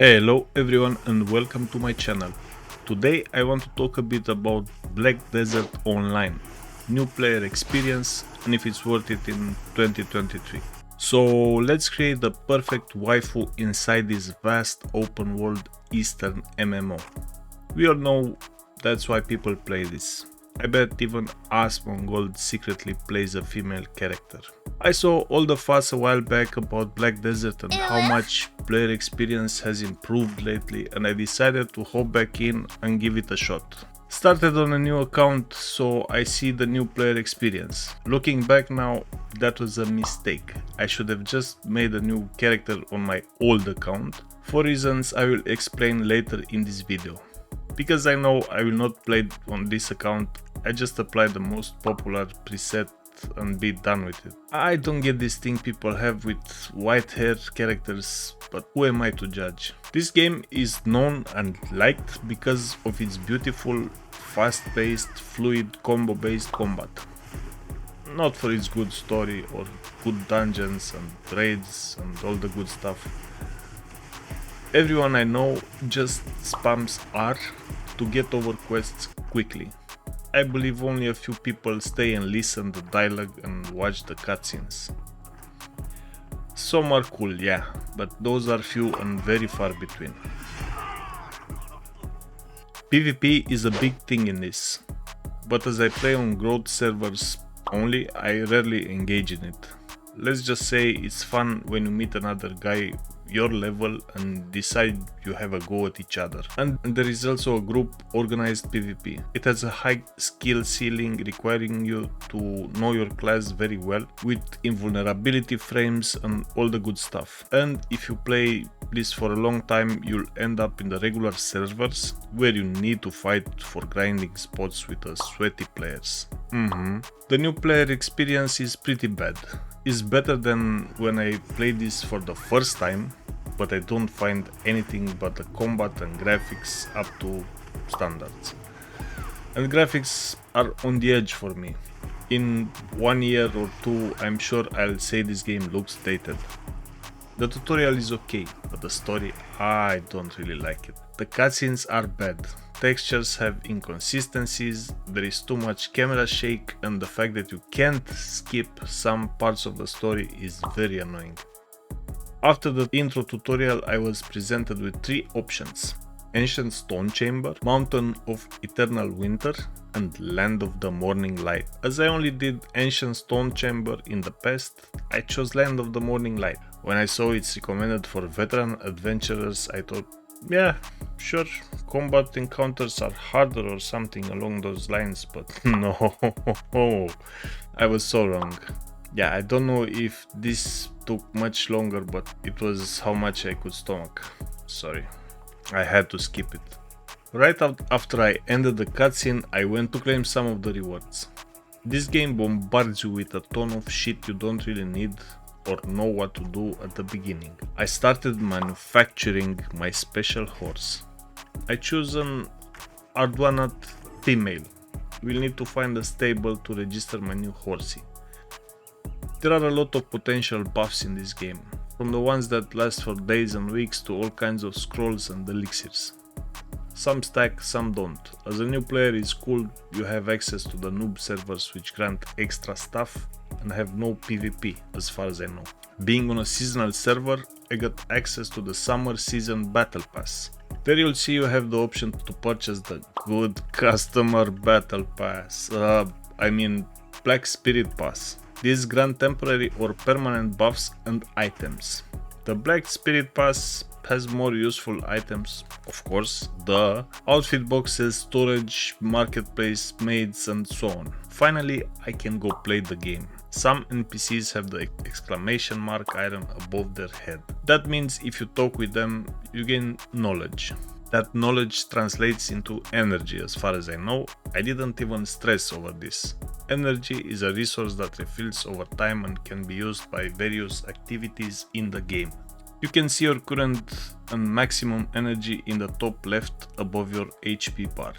Hello everyone and welcome to my channel. Today I want to talk a bit about Black Desert Online, new player experience and if it's worth it in 2023. So let's create the perfect waifu inside this vast open world Eastern MMO. We all know that's why people play this. I bet even Asmongold secretly plays a female character. I saw all the fuss a while back about Black Desert and how much player experience has improved lately, and I decided to hop back in and give it a shot. Started on a new account, so I see the new player experience. Looking back now, that was a mistake. I should have just made a new character on my old account, for reasons I will explain later in this video. Because I know I will not play on this account, I just apply the most popular preset and be done with it. I don't get this thing people have with white hair characters, but who am I to judge? This game is known and liked because of its beautiful, fast-paced, fluid, combo-based combat. Not for its good story or good dungeons and raids and all the good stuff. Everyone I know just spams R to get over quests quickly. I believe only a few people stay and listen to dialogue and watch the cutscenes. Some are cool, yeah, but those are few and very far between. PvP is a big thing in this, but as I play on growth servers only, I rarely engage in it. Let's just say it's fun when you meet another guy your level and decide you have a go at each other. And there is also a group organized PvP. It has a high skill ceiling requiring you to know your class very well with invulnerability frames and all the good stuff. And if you play this for a long time, you'll end up in the regular servers where you need to fight for grinding spots with the sweaty players. The new player experience is pretty bad. It's better than when I played this for the first time, but I don't find anything but the combat and graphics up to standards. And graphics are on the edge for me. In 1 year or two, I'm sure I'll say this game looks dated. The tutorial is okay, but the story, I don't really like it. The cutscenes are bad. Textures have inconsistencies, there is too much camera shake, and the fact that you can't skip some parts of the story is very annoying. After the intro tutorial, I was presented with 3 options: Ancient Stone Chamber, Mountain of Eternal Winter, and Land of the Morning Light. As I only did Ancient Stone Chamber in the past, I chose Land of the Morning Light. When I saw it's recommended for veteran adventurers, I thought, yeah, sure, combat encounters are harder or something along those lines, but no, I was so wrong. Yeah, I don't know if this took much longer, but it was how much I could stomach. Sorry, I had to skip it. Right after I ended the cutscene, I went to claim some of the rewards. This game bombards you with a ton of shit you don't really need or know what to do at the beginning. I started manufacturing my special horse. I choose an Arduanat female. We'll need to find a stable to register my new horsey. There are a lot of potential buffs in this game, from the ones that last for days and weeks to all kinds of scrolls and elixirs. Some stack, some don't. As a new player it's cool, you have access to the noob servers which grant extra stuff and have no PvP as far as I know. Being on a seasonal server, I got access to the summer season battle pass. There you'll see you have the option to purchase the good customer battle pass, Black Spirit Pass. These grant temporary or permanent buffs and items. The Black Spirit Pass has more useful items, of course, the outfit boxes, storage, marketplace, maids and so on. Finally, I can go play the game. Some NPCs have the exclamation mark item above their head. That means if you talk with them, you gain knowledge. That knowledge translates into energy as far as I know. I didn't even stress over this. Energy is a resource that refills over time and can be used by various activities in the game. You can see your current and maximum energy in the top left above your HP bar.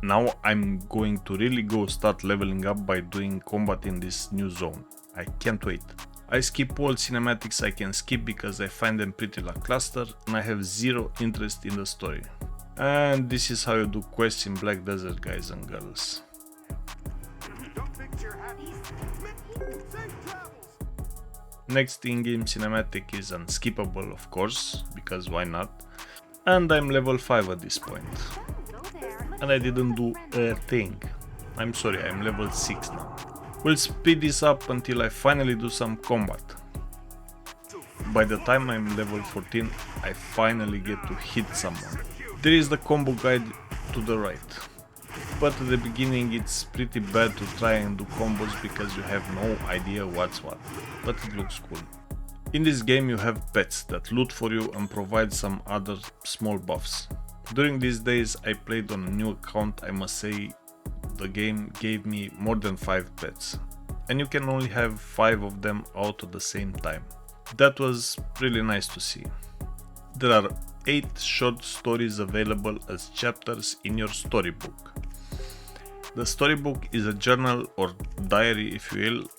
Now I'm going to really go start leveling up by doing combat in this new zone. I can't wait. I skip all cinematics I can skip because I find them pretty lackluster and I have zero interest in the story. And this is how you do quests in Black Desert, guys and girls. Next in-game cinematic is unskippable, of course, because why not? And I'm level 5 at this point. And I didn't do a thing. I'm sorry, I'm level 6 now. We'll speed this up until I finally do some combat. By the time I'm level 14, I finally get to hit someone. There is the combo guide to the right. But at the beginning it's pretty bad to try and do combos because you have no idea what's what. But it looks cool. In this game you have pets that loot for you and provide some other small buffs. During these days I played on a new account. I must say the game gave me more than 5 pets. And you can only have 5 of them out at the same time. That was really nice to see. There are 8 short stories available as chapters in your storybook. The storybook is a journal or diary, if you will,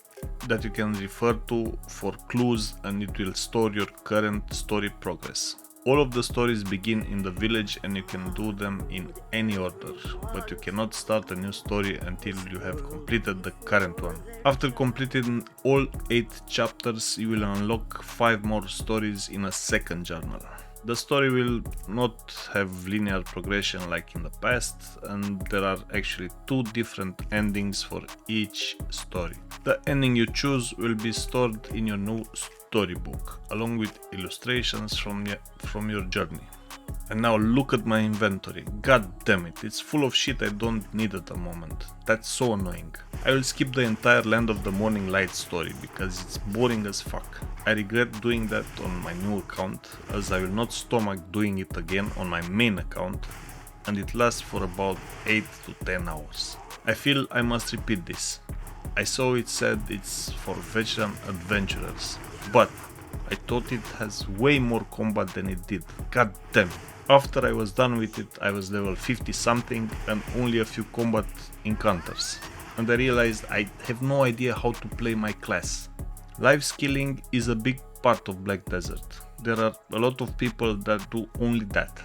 that you can refer to for clues, and it will store your current story progress. All of the stories begin in the village and you can do them in any order, but you cannot start a new story until you have completed the current one. After completing all 8 chapters, you will unlock 5 more stories in a second journal. The story will not have linear progression like in the past, and there are actually 2 different endings for each story. The ending you choose will be stored in your new storybook, along with illustrations from your journey. And now look at my inventory. God damn it, it's full of shit I don't need at the moment. That's so annoying. I will skip the entire Land of the Morning Light story because it's boring as fuck. I regret doing that on my new account, as I will not stomach doing it again on my main account, and it lasts for about 8 to 10 hours. I feel I must repeat this. I saw it said it's for veteran adventurers, but I thought it has way more combat than it did. God damn. After I was done with it, I was level 50 something and only a few combat encounters. And I realized I have no idea how to play my class. Life skilling is a big part of Black Desert. There are a lot of people that do only that.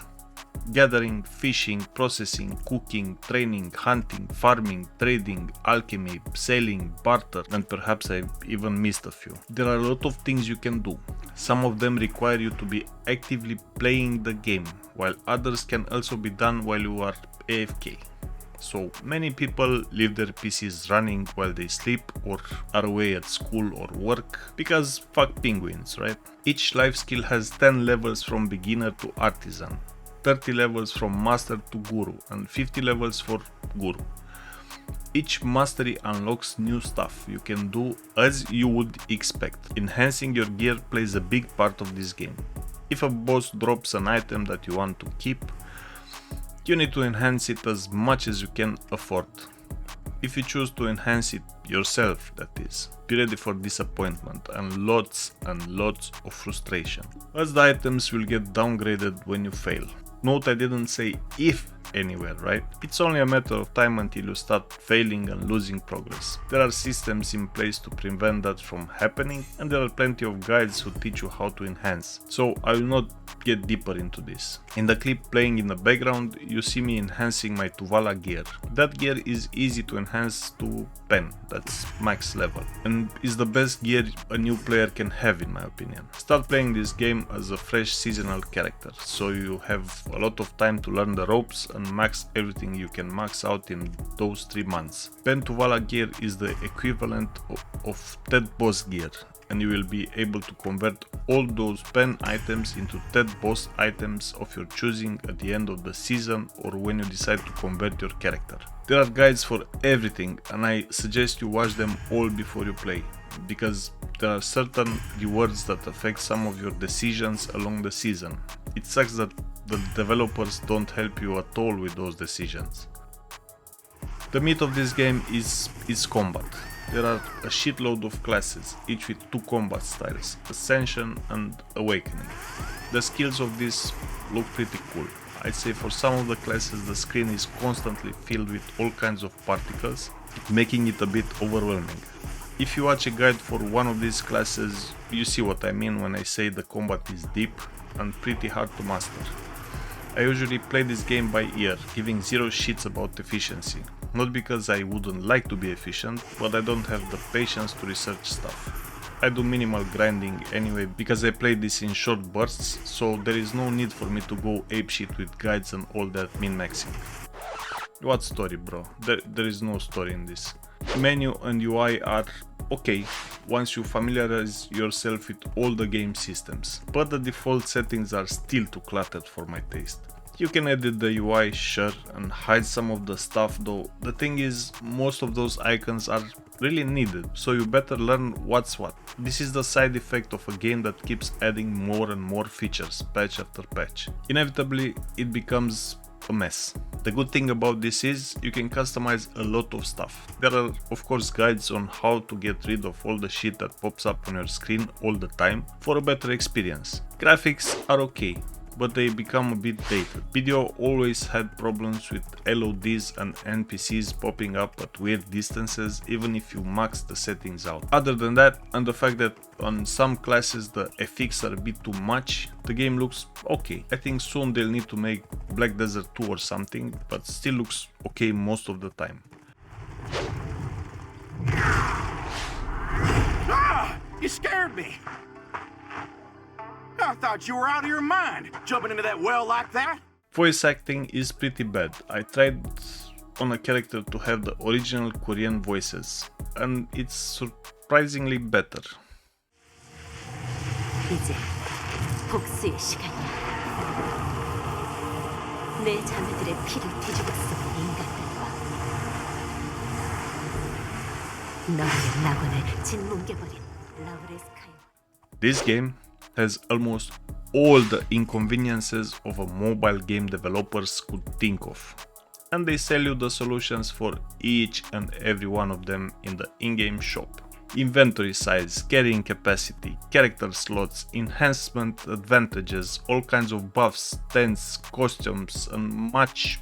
Gathering, fishing, processing, cooking, training, hunting, farming, trading, alchemy, sailing, barter, and perhaps I even missed a few. There are a lot of things you can do. Some of them require you to be actively playing the game, while others can also be done while you are AFK. So many people leave their PCs running while they sleep or are away at school or work, because fuck penguins, right? Each life skill has 10 levels from beginner to artisan, 30 levels from master to guru, and 50 levels for guru. Each mastery unlocks new stuff you can do as you would expect. Enhancing your gear plays a big part of this game. If a boss drops an item that you want to keep, you need to enhance it as much as you can afford. If you choose to enhance it yourself, that is, be ready for disappointment and lots of frustration, as the items will get downgraded when you fail. Note I didn't say if anywhere, right? It's only a matter of time until you start failing and losing progress. There are systems in place to prevent that from happening, and there are plenty of guides who teach you how to enhance, so I will not get deeper into this. In the clip playing in the background, you see me enhancing my Tuvala gear. That gear is easy to enhance to pen, that's max level, and is the best gear a new player can have in my opinion. Start playing this game as a fresh seasonal character, so you have a lot of time to learn the ropes and max everything you can max out in those 3 months. Pen Tuvala gear is the equivalent of TED boss gear, and you will be able to convert all those pen items into TED boss items of your choosing at the end of the season or when you decide to convert your character. There are guides for everything, and I suggest you watch them all before you play, because there are certain rewards that affect some of your decisions along the season. It sucks that the developers don't help you at all with those decisions. The meat of this game is combat. There are a shitload of classes, each with 2 combat styles, Ascension and Awakening. The skills of this look pretty cool. I'd say for some of the classes the screen is constantly filled with all kinds of particles, making it a bit overwhelming. If you watch a guide for one of these classes, you see what I mean when I say the combat is deep and pretty hard to master. I usually play this game by ear, giving zero shits about efficiency. Not because I wouldn't like to be efficient, but I don't have the patience to research stuff. I do minimal grinding anyway because I play this in short bursts, so there is no need for me to go apeshit with guides and all that min-maxing. What story, bro? There is no story in this. Menu and UI are okay once you familiarize yourself with all the game systems, but the default settings are still too cluttered for my taste. You can edit the UI, sure, and hide some of the stuff, though the thing is, most of those icons are really needed, so you better learn what's what. This is the side effect of a game that keeps adding more and more features, patch after patch. Inevitably, it becomes a mess. The good thing about this is you can customize a lot of stuff. There are of course guides on how to get rid of all the shit that pops up on your screen all the time for a better experience. Graphics are okay, but they become a bit dated. Video always had problems with LODs and NPCs popping up at weird distances even if you max the settings out. Other than that, and the fact that on some classes the FX are a bit too much, the game looks okay. I think soon they'll need to make Black Desert 2 or something, but still looks okay most of the time. Ah! You scared me! I thought you were out of your mind, jumping into that well like that. Voice acting is pretty bad. I tried on a character to have the original Korean voices, and it's surprisingly better. 이제 복수의 시간이야. 내 자매들의 피를 뒤집어 쓰는 인간들과 너희의 낙원을 짓뭉개버린 라브레스카이. This game has almost all the inconveniences of a mobile game developers could think of, and they sell you the solutions for each and every one of them in the in-game shop. Inventory size, carrying capacity, character slots, enhancement advantages, all kinds of buffs, tents, costumes, and much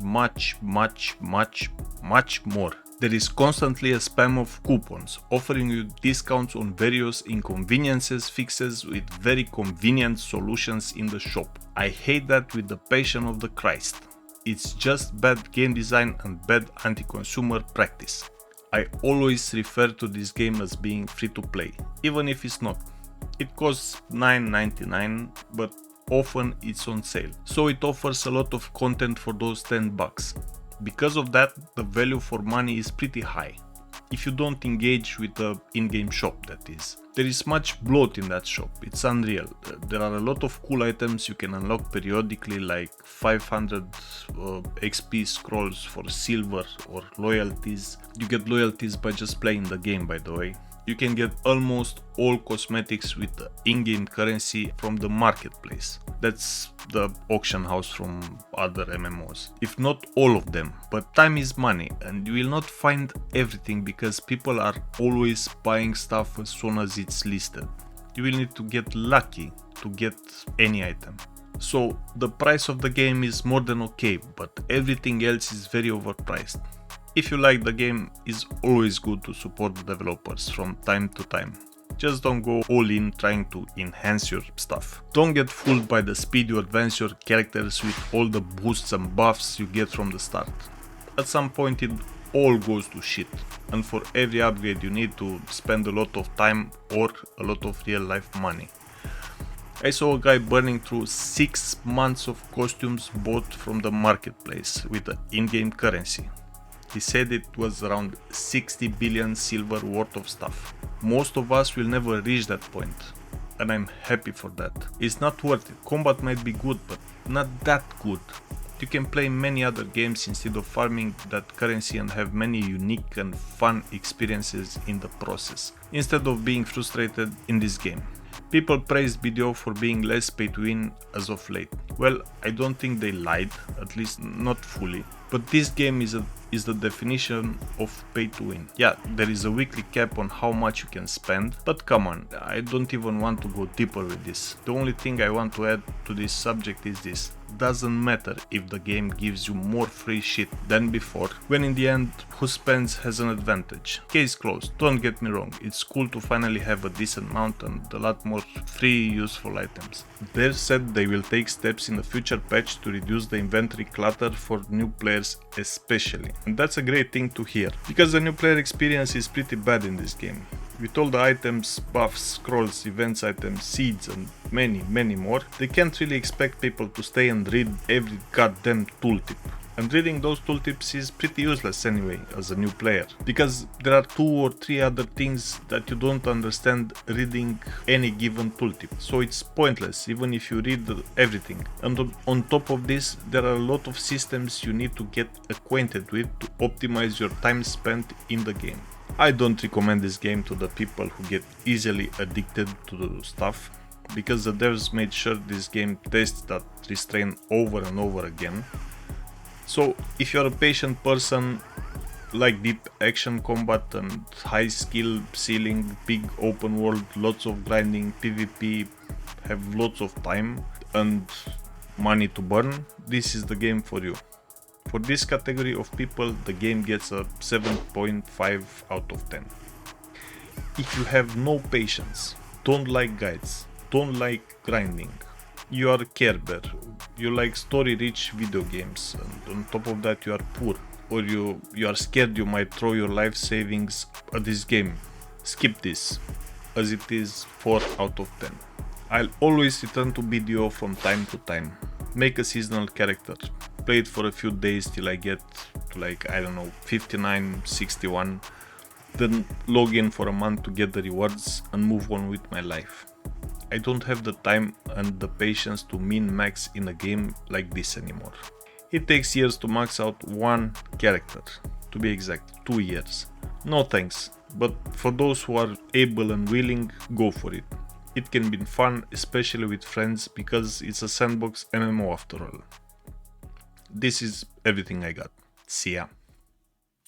more. There is constantly a spam of coupons, offering you discounts on various inconveniences fixes with very convenient solutions in the shop. I hate that with the passion of the Christ. It's just bad game design and bad anti-consumer practice. I always refer to this game as being free to play, even if it's not. It costs $9.99, but often it's on sale, so it offers a lot of content for those $10. Because of that, the value for money is pretty high. If you don't engage with the in-game shop, that is. There is much bloat in that shop, it's unreal. There are a lot of cool items you can unlock periodically, like 500 XP scrolls for silver or loyalties. You get loyalties by just playing the game, by the way. You can get almost all cosmetics with the in-game currency from the marketplace. That's the auction house from other MMOs. If not all of them, but time is money and you will not find everything because people are always buying stuff as soon as it's listed. You will need to get lucky to get any item. So the price of the game is more than okay, but everything else is very overpriced. If you like the game, it's always good to support the developers from time to time. Just don't go all in trying to enhance your stuff. Don't get fooled by the speed you advance your characters with all the boosts and buffs you get from the start. At some point it all goes to shit, and for every upgrade you need to spend a lot of time or a lot of real life money. I saw a guy burning through 6 months of costumes bought from the marketplace with the in-game currency. He said it was around 60 billion silver worth of stuff. Most of us will never reach that point, and I'm happy for that. It's not worth it. Combat might be good, but not that good. You can play many other games instead of farming that currency and have many unique and fun experiences in the process, instead of being frustrated in this game. People praised BDO for being less pay to win as of late. Well, I don't think they lied, at least not fully. But this game is the definition of pay to win. Yeah, there is a weekly cap on how much you can spend, but come on, I don't even want to go deeper with this. The only thing I want to add to this subject is this. Doesn't matter if the game gives you more free shit than before, when in the end, who spends has an advantage. Case closed, don't get me wrong, it's cool to finally have a decent mount and a lot more free useful items. They've said they will take steps in a future patch to reduce the inventory clutter for new players especially. And that's a great thing to hear, because the new player experience is pretty bad in this game. With all the items, buffs, scrolls, events items, seeds and many more, they can't really expect people to stay and read every goddamn tooltip. And reading those tooltips is pretty useless anyway as a new player, because there are 2 or 3 other things that you don't understand reading any given tooltip. So it's pointless even if you read everything. And on top of this, there are a lot of systems you need to get acquainted with to optimize your time spent in the game. I don't recommend this game to the people who get easily addicted to the stuff, because the devs made sure this game tests that restraint over and over again. So if you're a patient person, like deep action combat and high skill ceiling, big open world, lots of grinding, PvP, have lots of time and money to burn, this is the game for you. For this category of people, the game gets a 7.5 out of 10. If you have no patience, don't like guides, don't like grinding, you are a Care Bear, you like story-rich video games, and on top of that you are poor, or you are scared you might throw your life savings at this game, skip this, as it is 4 out of 10. I'll always return to BDO from time to time. Make a seasonal character, play it for a few days till I get to like, I don't know, 59, 61, then log in for a month to get the rewards and move on with my life. I don't have the time and the patience to min-max in a game like this anymore. It takes years to max out one character, to be exact, 2 years. No thanks, but for those who are able and willing, go for it. It can be fun, especially with friends, because it's a sandbox MMO after all. This is everything I got. See ya.